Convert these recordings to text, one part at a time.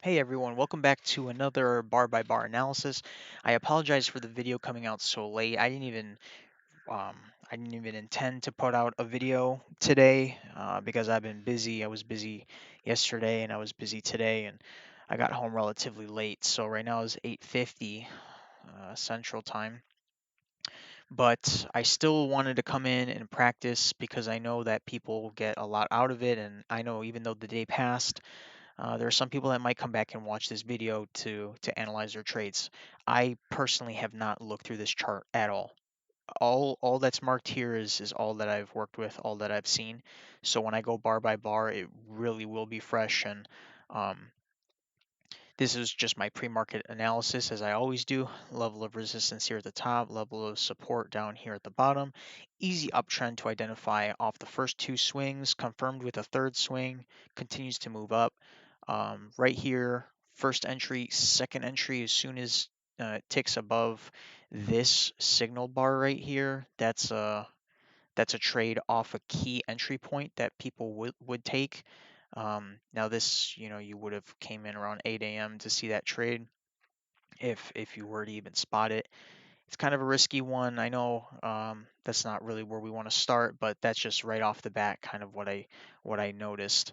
Hey everyone, welcome back to another bar by bar analysis. I apologize for the video coming out so late. Um, I didn't even intend to put out a video today because I've been busy. I was busy yesterday and I was busy today, and I got home relatively late. So right now it's 8:50 Central Time. But I still wanted to come in and practice because I know that people get a lot out of it, and I know even though the day passed, there are some people that might come back and watch this video to analyze their trades. I personally have not looked through this chart at all. All that's marked here is all that I've worked with, all that I've seen. So when I go bar by bar, it really will be fresh, and um, this is just my pre-market analysis as I always do. Level of resistance here at the top, level of support down here at the bottom. Easy uptrend to identify off the first two swings, confirmed with a third swing, continues to move up. Right here, first entry, second entry, as soon as it ticks above this signal bar right here, that's a trade off a key entry point that people would take. Now this, you would have came in around 8 a.m. to see that trade if you were to even spot it. It's kind of a risky one. I know that's not really where we want to start, but that's just right off the bat kind of what I noticed.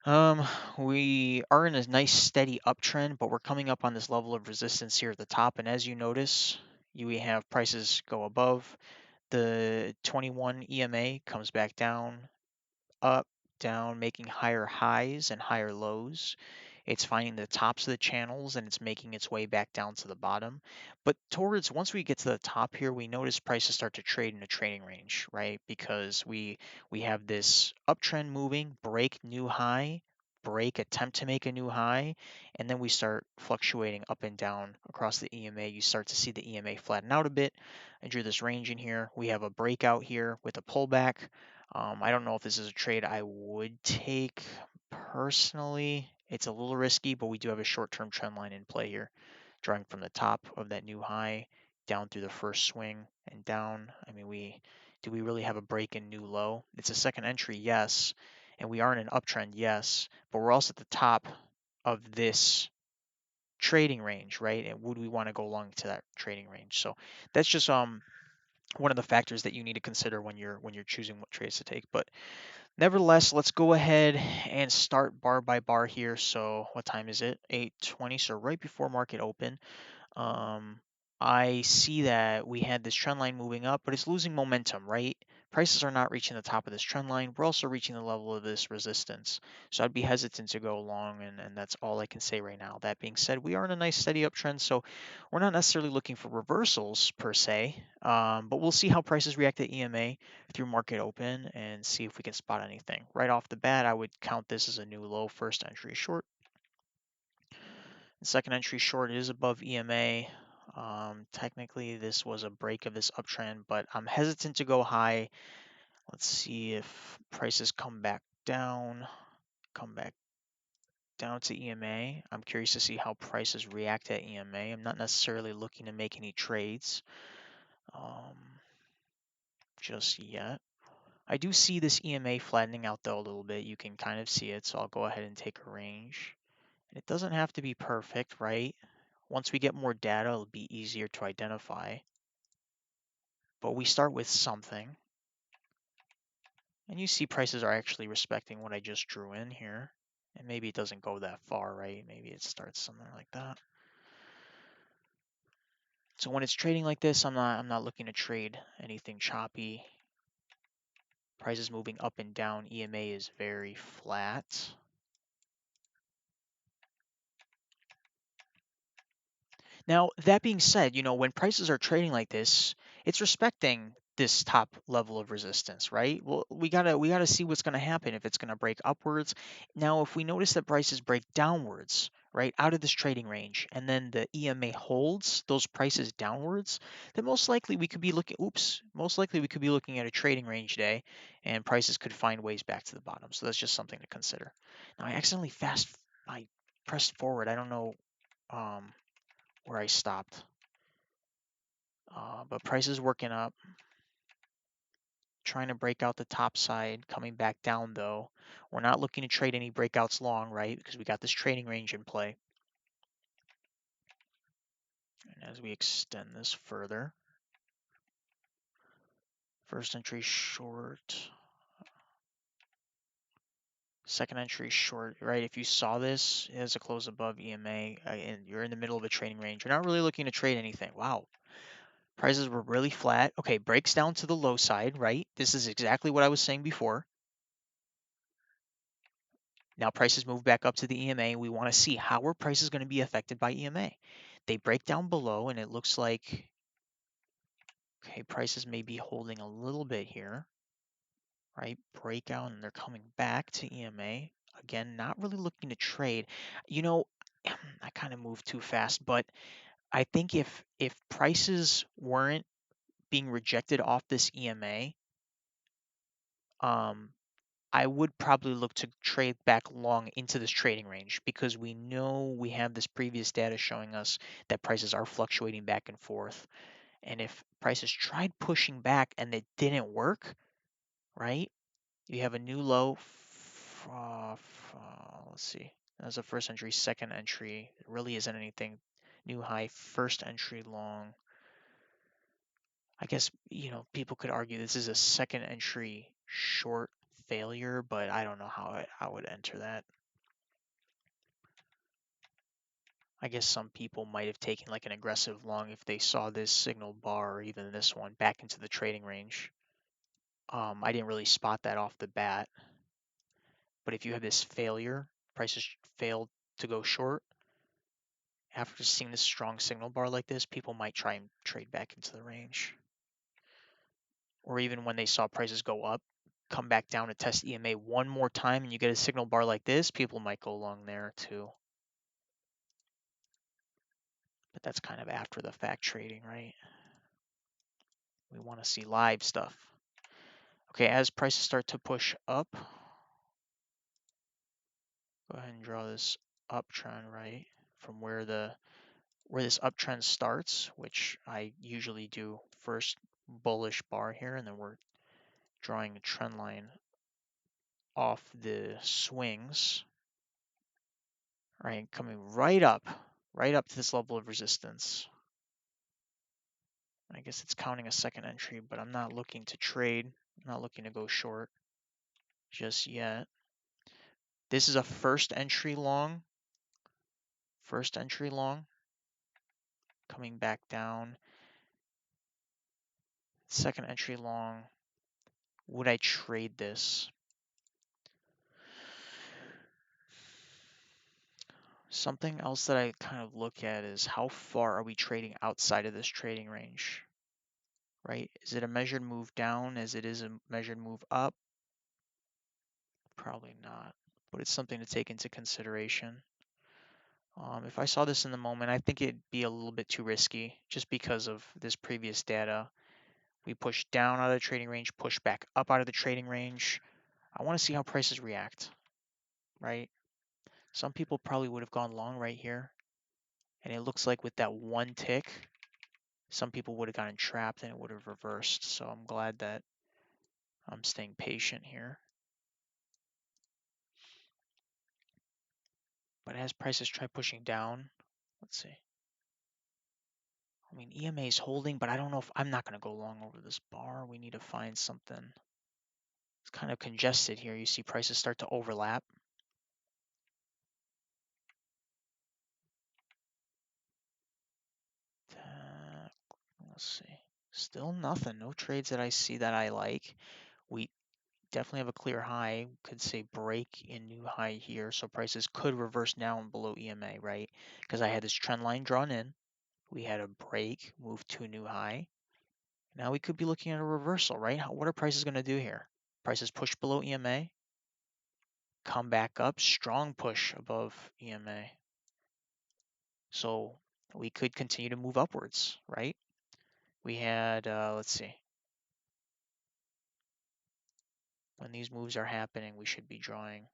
Um, we are in a nice steady uptrend, but we're coming up on this level of resistance here at the top, and as you notice, we have prices go above the 21 EMA, comes back down, up, down, making higher highs and higher lows. It's finding the tops of the channels and it's making its way back down to the bottom. But towards once we get to the top here, we notice prices start to trade in a trading range, right? Because we have this uptrend moving, break new high, break, attempt to make a new high, and then we start fluctuating up and down across the EMA. You start to see the EMA flatten out a bit. I drew this range in here. We have a breakout here with a pullback. I don't know if this is a trade I would take personally. It's a little risky, but we do have a short-term trend line in play here, drawing from the top of that new high down through the first swing and down. I mean, do we really have a break in new low? It's a second entry, yes, and we are in an uptrend, yes, but we're also at the top of this trading range, right? And would we want to go long to that trading range? So that's just one of the factors that you need to consider when you're choosing what trades to take. But nevertheless, let's go ahead and start bar by bar here. So what time is it? 8:20. So right before market open. Um, I see that we had this trend line moving up, but it's losing momentum, right? Prices are not reaching the top of this trend line. We're also reaching the level of this resistance. So I'd be hesitant to go long, and that's all I can say right now. That being said, we are in a nice steady uptrend, so we're not necessarily looking for reversals per se, but we'll see how prices react to EMA through market open and see if we can spot anything. Right off the bat, I would count this as a new low first entry short. The second entry short is above EMA. Technically, this was a break of this uptrend, but I'm hesitant to go high. Let's see if prices come back down to EMA. I'm curious to see how prices react at EMA. I'm not necessarily looking to make any trades um, just yet. I do see this EMA flattening out though a little bit. You can kind of see it, so I'll go ahead and take a range. It doesn't have to be perfect, right? Once we get more data, it'll be easier to identify. But we start with something. And you see prices are actually respecting what I just drew in here. And maybe it doesn't go that far, right? Maybe it starts something like that. So when it's trading like this, I'm not looking to trade anything choppy. Prices moving up and down. EMA is very flat. Now, that being said, when prices are trading like this, it's respecting this top level of resistance, right? Well, we gotta see what's gonna happen if it's gonna break upwards. Now, if we notice that prices break downwards, right, out of this trading range, and then the EMA holds those prices downwards, then most likely we could be looking at a trading range day, and prices could find ways back to the bottom. So that's just something to consider. Now, I pressed forward. I don't know. Um, where I stopped. But price is working up. trying to break out the top side, coming back down though. We're not looking to trade any breakouts long, right? Because we got this trading range in play. And as we extend this further, first entry short, second entry short, right? If you saw this, it has a close above EMA and you're in the middle of a trading range, you're not really looking to trade anything. Wow. Prices were really flat. Okay, breaks down to the low side, right? This is exactly what I was saying before. Now prices move back up to the EMA. We want to see how are prices going to be affected by EMA. They break down below and it looks like, okay, prices may be holding a little bit here, right? Breakout and they're coming back to EMA. Again, not really looking to trade. You know, I kind of moved too fast, but I think if prices weren't being rejected off this EMA, um, I would probably look to trade back long into this trading range because we know we have this previous data showing us that prices are fluctuating back and forth. And if prices tried pushing back and it didn't work, right? You have a new low. Let's see. That's a first entry, second entry. It really isn't anything. New high, first entry long. I guess, people could argue this is a second entry short failure, but I don't know how I would enter that. I guess some people might have taken like an aggressive long if they saw this signal bar or even this one back into the trading range. I didn't really spot that off the bat, but if you have this failure, prices failed to go short, after seeing this strong signal bar like this, people might try and trade back into the range. Or even when they saw prices go up, come back down to test EMA one more time and you get a signal bar like this, people might go long there too. But that's kind of after the fact trading, right? We want to see live stuff. Okay, as prices start to push up, go ahead and draw this uptrend, right? From where this uptrend starts, which I usually do first bullish bar here, and then we're drawing a trend line off the swings, right? Coming right up to this level of resistance. I guess it's counting a second entry, but I'm not looking to trade. I'm not looking to go short just yet. This is a first entry long. Coming back down. Second entry long. Would I trade this? Something else that I kind of look at is how far are we trading outside of this trading range, right? Is it a measured move down as it is a measured move up? Probably not, but it's something to take into consideration. If I saw this in the moment, I think it'd be a little bit too risky just because of this previous data. We push down out of the trading range, push back up out of the trading range. I want to see how prices react, right? Some people probably would have gone long right here. And it looks like with that one tick, some people would have gotten trapped and it would have reversed. So I'm glad that I'm staying patient here. But as prices try pushing down, let's see. I mean, EMA is holding, but I don't know if I'm not going to go long over this bar. We need to find something. It's kind of congested here. You see prices start to overlap. Let's see. Still nothing. No trades that I see that I like. We definitely have a clear high. Could say break in new high here. So prices could reverse down below EMA, right? Because I had this trend line drawn in. We had a break, move to a new high. Now we could be looking at a reversal, right? What are prices going to do here? Prices push below EMA, come back up, strong push above EMA. So we could continue to move upwards, right? We had, let's see. When these moves are happening, we should be drawing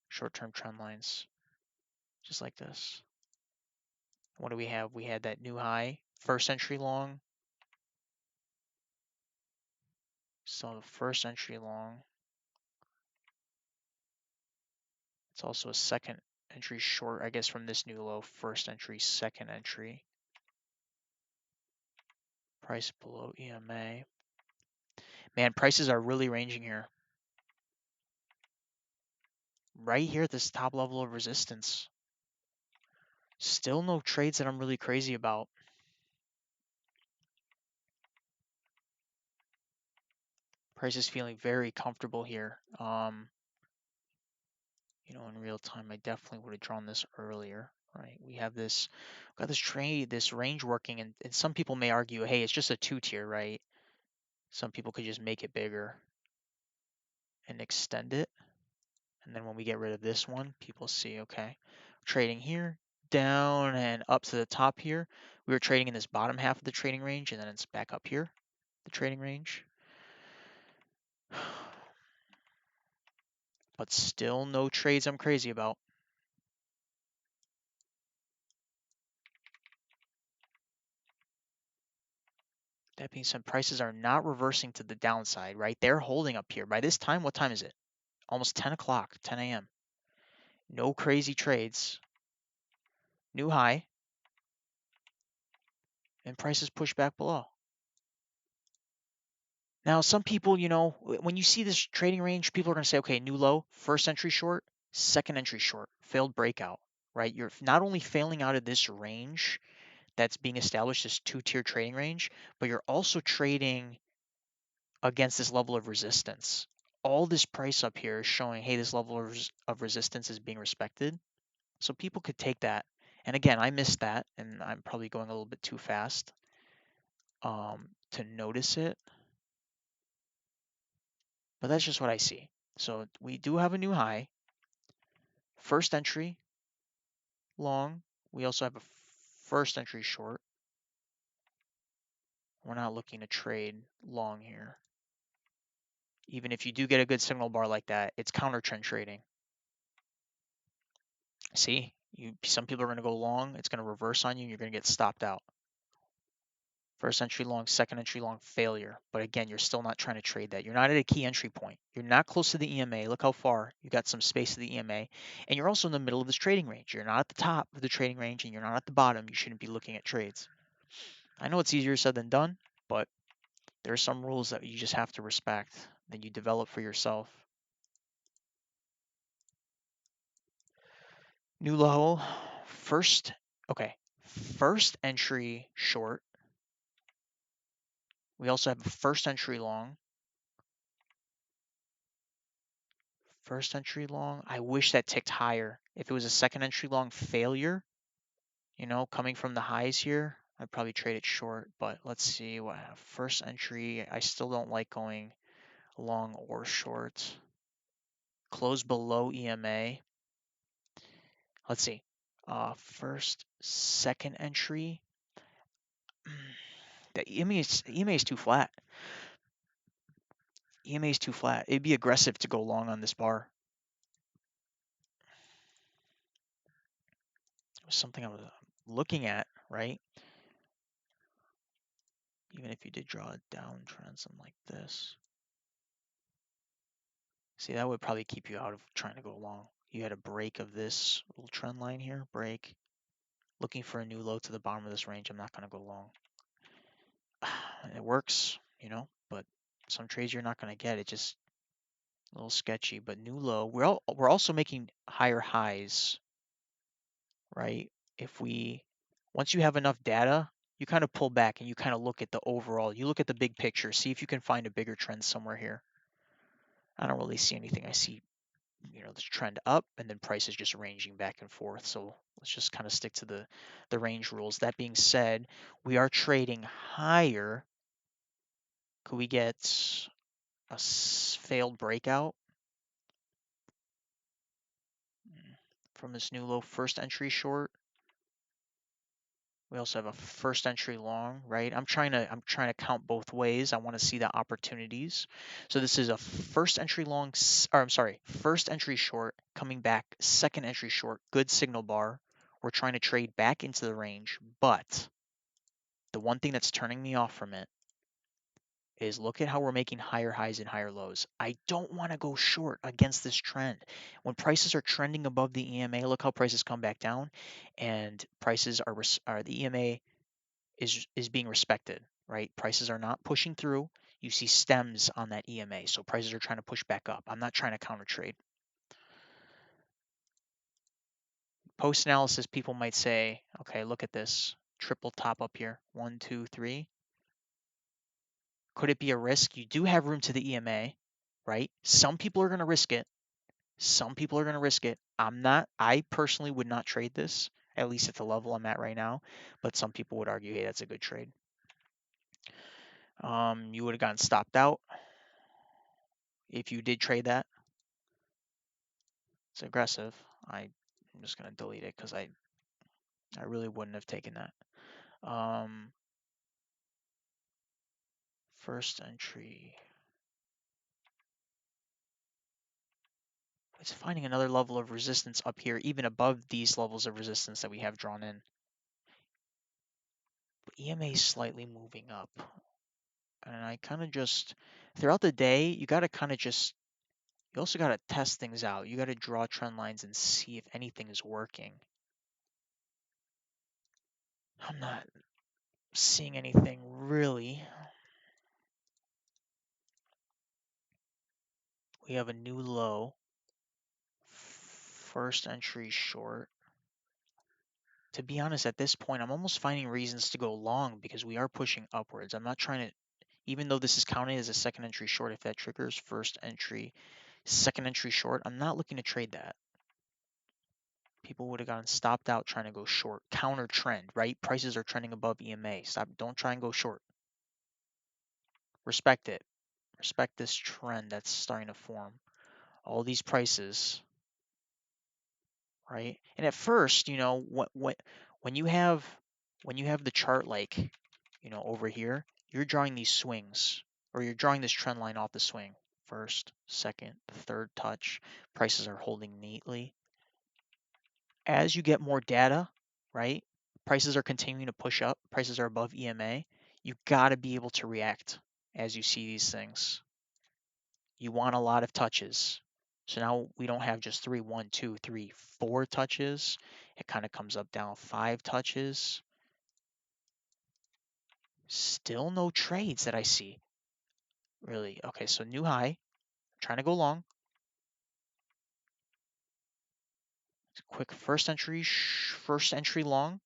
short-term trend lines, just like this. What do we have? We had that new high, first entry long, So the first entry long. It's also a second entry short, I guess, from this new low. First entry, second entry. Price below EMA. Man, prices are really ranging here. Right here at this top level of resistance. Still no trades that I'm really crazy about. Price is feeling very comfortable here. In real time, I definitely would have drawn this earlier, right? We have this, got this trade, this range working, and some people may argue, hey, it's just a two tier, right? Some people could just make it bigger and extend it. And then when we get rid of this one, people see, okay, trading here, down and up to the top here. We were trading in this bottom half of the trading range, and then it's back up here, the trading range. But still no trades I'm crazy about. That being said, prices are not reversing to the downside, right? They're holding up here. By this time, what time is it? Almost 10 o'clock, 10 a.m. No crazy trades. New high. And prices push back below. Now, some people, when you see this trading range, people are going to say, okay, new low, first entry short, second entry short, failed breakout, right? You're not only failing out of this range that's being established, this two-tier trading range, but you're also trading against this level of resistance. All this price up here is showing, hey, this level of resistance is being respected. So people could take that. And again, I missed that, and I'm probably going a little bit too fast to notice it. But that's just what I see. So we do have a new high. First entry long. We also have a first entry short. We're not looking to trade long here. Even if you do get a good signal bar like that, it's counter trend trading. See, some people are going to go long. It's going to reverse on you, and you're going to get stopped out. First entry long, second entry long, failure. But again, you're still not trying to trade that. You're not at a key entry point. You're not close to the EMA. Look how far. You got some space to the EMA. And you're also in the middle of this trading range. You're not at the top of the trading range, and you're not at the bottom. You shouldn't be looking at trades. I know it's easier said than done, but there are some rules that you just have to respect that you develop for yourself. New low, first entry short. We also have a first entry long. First entry long, I wish that ticked higher. If it was a second entry long failure, coming from the highs here, I'd probably trade it short. But let's see what first entry. I still don't like going long or short. Close below EMA. Let's see. Second entry. The EMA is too flat. EMA is too flat. It'd be aggressive to go long on this bar. It was something I was looking at, right? Even if you did draw a downtrend, something like this. See, that would probably keep you out of trying to go long. You had a break of this little trend line here, break. Looking for a new low to the bottom of this range. I'm not going to go long. It works, but some trades you're not going to get. It's just a little sketchy, but new low. We're also making higher highs, right? Once you have enough data, you kind of pull back and you kind of look at the overall. You look at the big picture, see if you can find a bigger trend somewhere here. I don't really see anything. I see, this trend up and then prices just ranging back and forth. So let's just kind of stick to the range rules. That being said, we are trading higher. Could we get a failed breakout from this new low first entry short? We also have a first entry long, right? I'm trying to count both ways. I want to see the opportunities. So this is a first entry long, or I'm sorry, first entry short coming back, second entry short, good signal bar. We're trying to trade back into the range, but the one thing that's turning me off from it is look at how we're making higher highs and higher lows. I don't want to go short against this trend. When prices are trending above the EMA, look how prices come back down, and prices are the EMA is being respected, right? Prices are not pushing through. You see stems on that EMA, so prices are trying to push back up. I'm not trying to counter trade. Post analysis, people might say, okay, look at this triple top up here, 1, 2, 3. Could it be a risk? You do have room to the EMA, right? Some people are going to risk it. Some people are going to risk it. I'm not. I personally would not trade this, at least at the level I'm at right now. But some people would argue, hey, that's a good trade. You would have gotten stopped out if you did trade that. It's aggressive. I'm just going to delete it because I really wouldn't have taken that. First entry. It's finding another level of resistance up here, even above these levels of resistance that we have drawn in. But EMA is slightly moving up. And I kind of just, throughout the day, you got to kind of just, you also got to test things out. You got to draw trend lines and see if anything is working. I'm not seeing anything really. We have a new low. First entry short. To be honest, at this point, I'm almost finding reasons to go long because we are pushing upwards. I'm not trying to, even though this is counted as a second entry short, if that triggers first entry, second entry short, I'm not looking to trade that. People would have gotten stopped out trying to go short. Counter trend, right? Prices are trending above EMA. Stop. Don't try and go short. Respect it. Respect this trend that's starting to form. All these prices, right? And at first, when you have the chart like, over here, you're drawing these swings, or you're drawing this trend line off the swing. First, second, third touch. Prices are holding neatly. As you get more data, right? Prices are continuing to push up. Prices are above EMA. You got to be able to react as you see these things. You want a lot of touches. So now we don't have just 3, 1, 2, 3, 4 touches. It kind of comes up down 5 touches. Still no trades that I see. Really. Okay, so new high. Trying to go long. Quick first entry long.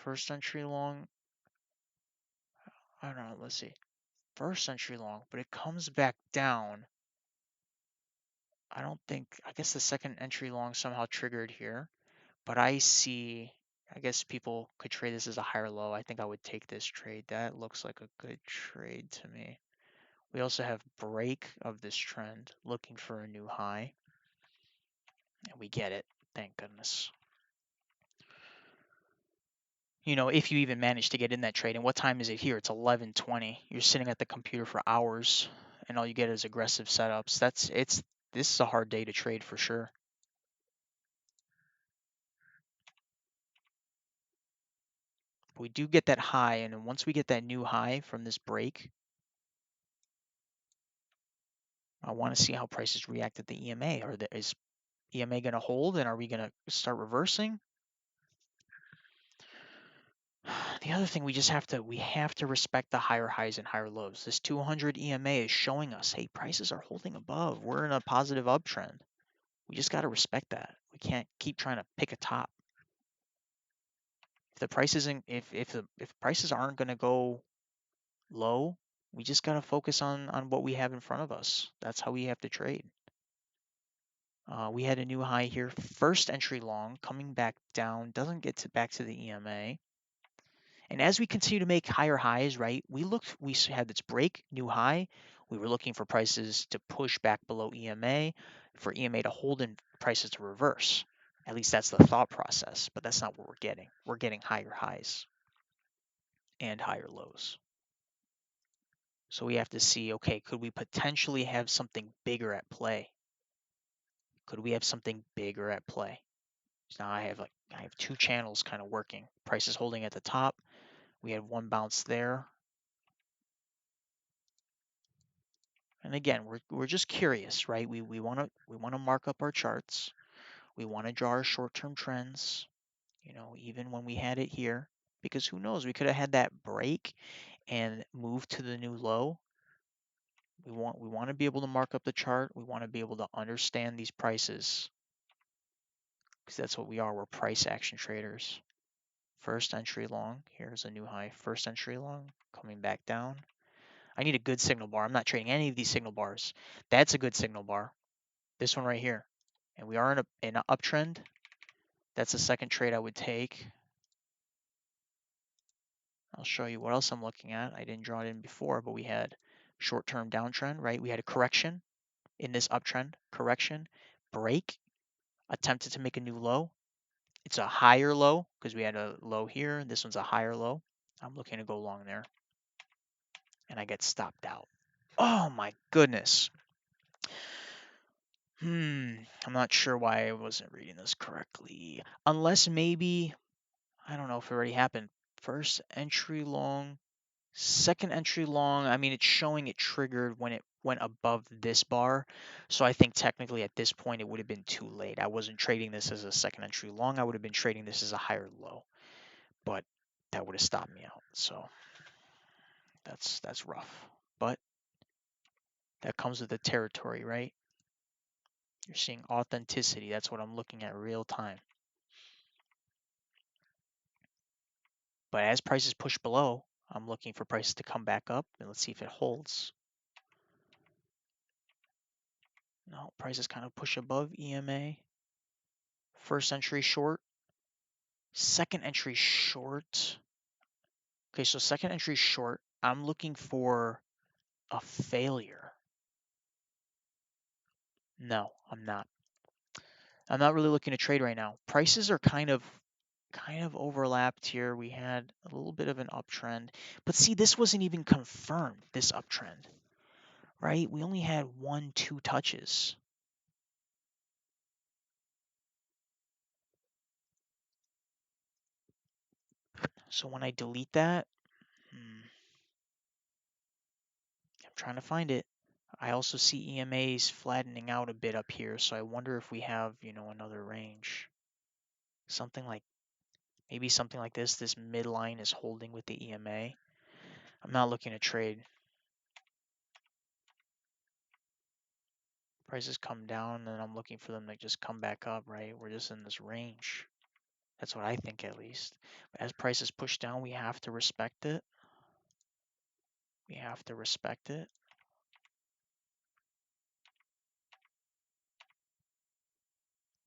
First entry long. I don't know. Let's see. First entry long, but it comes back down. I guess the second entry long somehow triggered here, but I guess people could trade this as a higher low. I think I would take this trade. That looks like a good trade to me. We also have break of this trend, looking for a new high, and we get it. Thank goodness. If you even manage to get in that trade, and what time is it here? It's 11:20. You're sitting at the computer for hours, and all you get is aggressive setups. This is a hard day to trade for sure. But we do get that high, and then once we get that new high from this break, I want to see how prices react at the EMA. Is EMA going to hold, and are we going to start reversing? The other thing, we have to respect the higher highs and higher lows. This 200 EMA is showing us, hey, prices are holding above. We're in a positive uptrend. We just got to respect that. We can't keep trying to pick a top. If the price isn't, if prices aren't going to go low, we just got to focus on what we have in front of us. That's how we have to trade. We had a new high here. First entry long coming back down, doesn't get back to the EMA. And as we continue to make higher highs, right, we had this break, new high. We were looking for prices to push back below EMA, for EMA to hold and prices to reverse. At least that's the thought process, but that's not what we're getting. We're getting higher highs and higher lows. So we have to see, okay, could we potentially have something bigger at play? Could we have something bigger at play? So now I have like I have two channels kind of working. Price is holding at the top. We had one bounce there. And again, we're just curious, right? We want to mark up our charts. We want to draw our short-term trends, even when we had it here, because who knows, we could have had that break and move to the new low. We want to be able to mark up the chart. We want to be able to understand these prices because that's what we are. We're price action traders. First entry long. Here's a new high. First entry long coming back down. I need a good signal bar. I'm not trading any of these signal bars. That's a good signal bar. This one right here. And we are in an uptrend. That's the second trade I would take. I'll show you what else I'm looking at. I didn't draw it in before, but we had short-term downtrend, right? We had a correction in this uptrend. Correction, break, attempted to make a new low. It's a higher low because we had a low here. This one's a higher low. I'm looking to go long there. And I get stopped out. Oh my goodness. I'm not sure why I wasn't reading this correctly. Unless maybe, I don't know if it already happened. First entry long, second entry long. I mean, it's showing it triggered when it went above this bar. So I think technically at this point it would have been too late. I wasn't trading this as a second entry long. I would have been trading this as a higher low. But that would have stopped me out. So that's rough. But that comes with the territory, right? You're seeing authenticity. That's what I'm looking at real time. But as prices push below, I'm looking for prices to come back up, and let's see if it holds. No, prices kind of push above EMA. First entry short, second entry short. Okay, so second entry short, I'm looking for a failure. No, I'm not. I'm not really looking to trade right now. Prices are kind of overlapped here. We had a little bit of an uptrend, but see, this wasn't even confirmed, this uptrend, right? We only had 1, 2 touches. So when I delete that, I'm trying to find it. I also see EMAs flattening out a bit up here, so I wonder if we have, another range. Maybe something like this. This midline is holding with the EMA. I'm not looking to trade. Prices come down, and I'm looking for them to just come back up, right? We're just in this range. That's what I think, at least. But as prices push down, we have to respect it. We have to respect it.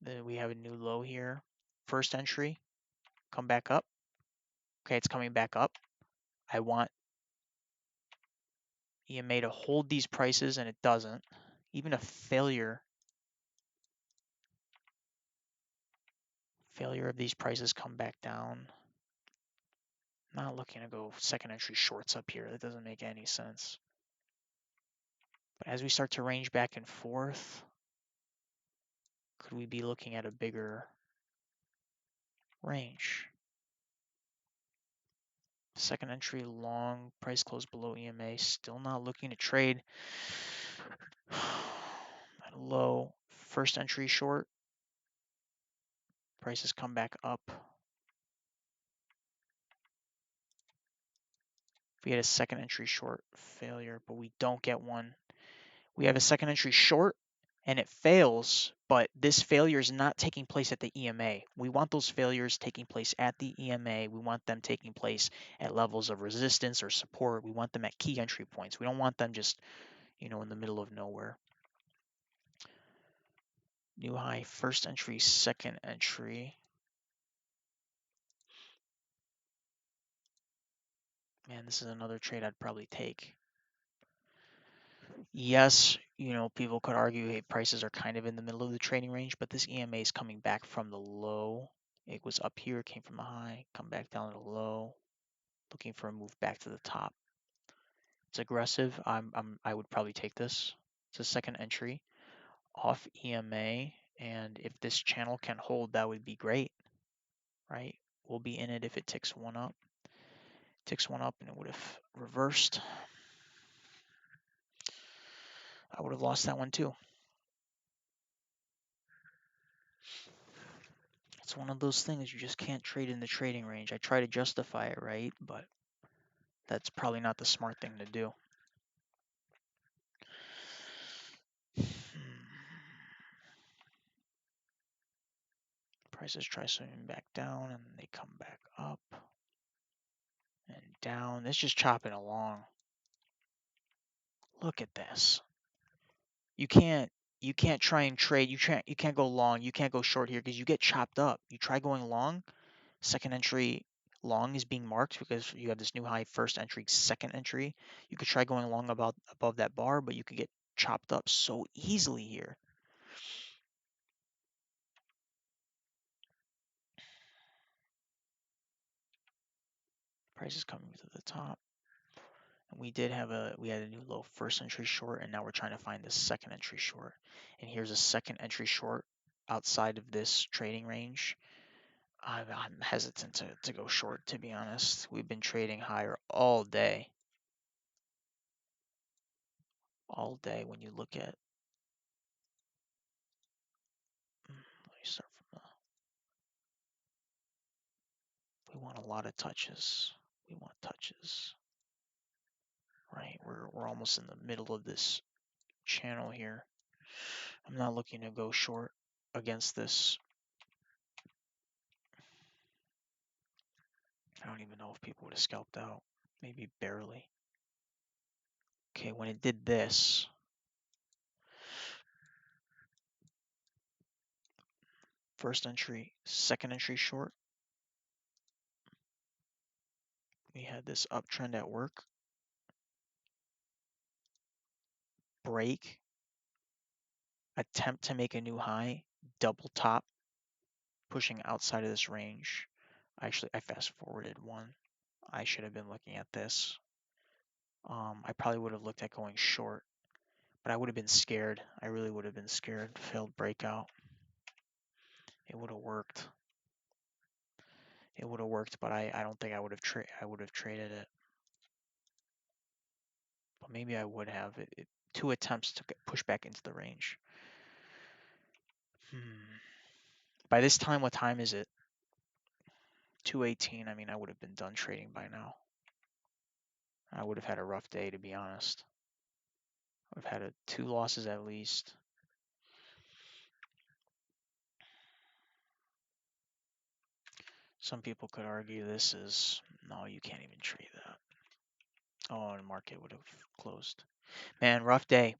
Then we have a new low here. First entry, come back up. Okay, it's coming back up. I want EMA to hold these prices, and it doesn't. Even a failure of these prices come back down. Not looking to go second entry shorts up here. That doesn't make any sense. But as we start to range back and forth, could we be looking at a bigger range? Second entry long, price close below EMA. Still not looking to trade. At a low, first entry short. Prices come back up. We had a second entry short failure, but we don't get one. We have a second entry short and it fails, but this failure is not taking place at the EMA. We want those failures taking place at the EMA. We want them taking place at levels of resistance or support. We want them at key entry points. We don't want them just, in the middle of nowhere. New high, first entry, second entry. Man, this is another trade I'd probably take. Yes, people could argue, hey, prices are kind of in the middle of the trading range, but this EMA is coming back from the low. It was up here, came from a high, come back down to the low, looking for a move back to the top. It's aggressive. I would probably take this. It's a second entry off EMA, and if this channel can hold, that would be great. right? We'll be in it if it ticks one up. Ticks one up and it would have reversed. I would have lost that one too. It's one of those things you just can't trade in the trading range. I try to justify it, right? But that's probably not the smart thing to do. Prices try swimming back down and they come back up and down. It's just chopping along. Look at this. You can't you can't try and trade. You can't go long. You can't go short here because you get chopped up. You try going long. Second entry long is being marked because you have this new high first entry, second entry. You could try going long about above that bar, but you could get chopped up so easily here. Price is coming to the top. And we had a new low first entry short, and now we're trying to find the second entry short. And here's a second entry short outside of this trading range. I'm hesitant to go short, to be honest. We've been trading higher all day. All day when you look at, let me start from we want a lot of touches. We want touches, right? We're almost in the middle of this channel here. I'm not looking to go short against this. I don't even know if people would have scalped out. Maybe barely. Okay, when it did this, first entry, second entry short, we had this uptrend at work, break, attempt to make a new high, double top, pushing outside of this range. I fast forwarded one. I should have been looking at this. I probably would have looked at going short, but I would have been scared. I really would have been scared. Failed breakout. It would have worked. It would have worked, but I don't think I would have traded it. But maybe I would have. Two attempts to push back into the range. By this time, what time is it? 2:18. I mean, I would have been done trading by now. I would have had a rough day, to be honest. I would have had two losses at least. Some people could argue this is no, you can't even trade that. Oh, the market would have closed. Man, rough day.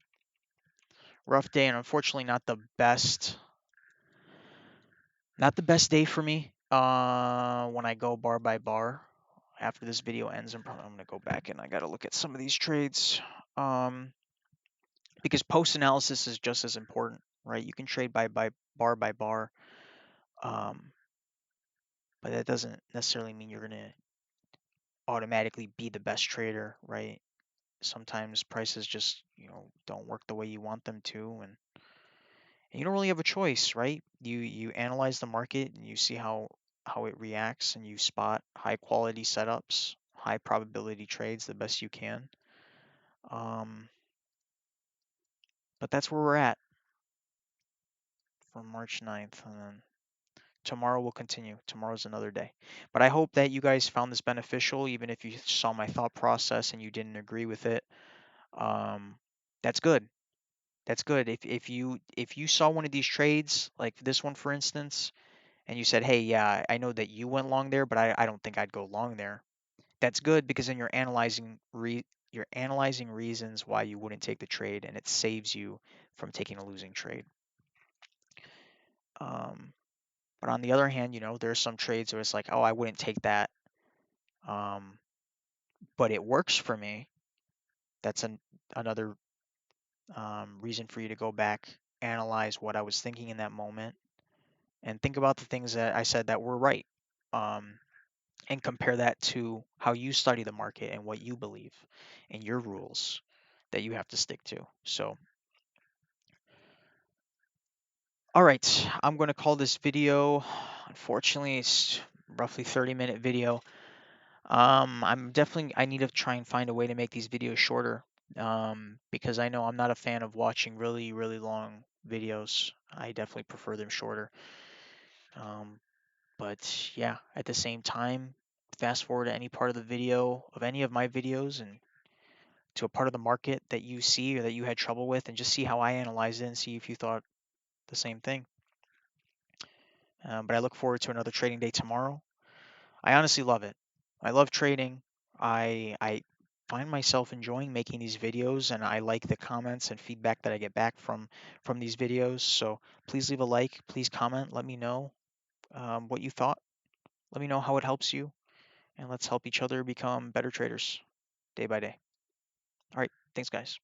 Rough day, and unfortunately, not the best day for me. When I go bar by bar, after this video ends, I'm gonna go back and I gotta look at some of these trades. Because post analysis is just as important, right? You can trade by bar, but that doesn't necessarily mean you're gonna automatically be the best trader, right? Sometimes prices just don't work the way you want them to, and you don't really have a choice, right? You analyze the market and you see how it reacts, and you spot high quality setups, high probability trades the best you can. Um, but that's where we're at for March 9th, and then tomorrow will continue. Tomorrow's another day. But I hope that you guys found this beneficial, even if you saw my thought process and you didn't agree with it. Um, that's good. That's good. If you saw one of these trades, like this one for instance, and you said, "Hey, yeah, I know that you went long there, but I don't think I'd go long there." That's good because then you're analyzing reasons why you wouldn't take the trade, and it saves you from taking a losing trade. Um, but on the other hand, there's some trades where it's like, "Oh, I wouldn't take that," um, but it works for me. That's another reason for you to go back, analyze what I was thinking in that moment, and think about the things that I said that were right, um, and compare that to how you study the market and what you believe and your rules that you have to stick to. So, all right, I'm going to call this video. Unfortunately, it's roughly 30-minute video. I need to try and find a way to make these videos shorter, because I know I'm not a fan of watching really, really long videos. I definitely prefer them shorter. Um, but yeah, at the same time, fast forward to any part of the video of any of my videos and to a part of the market that you see or that you had trouble with, and just see how I analyze it and see if you thought the same thing. But I look forward to another trading day tomorrow. I honestly love it. I love trading. I find myself enjoying making these videos, and I like the comments and feedback that I get back from these videos. So please leave a like, please comment, let me know what you thought. Let me know how it helps you, and let's help each other become better traders day by day. All right, thanks, guys.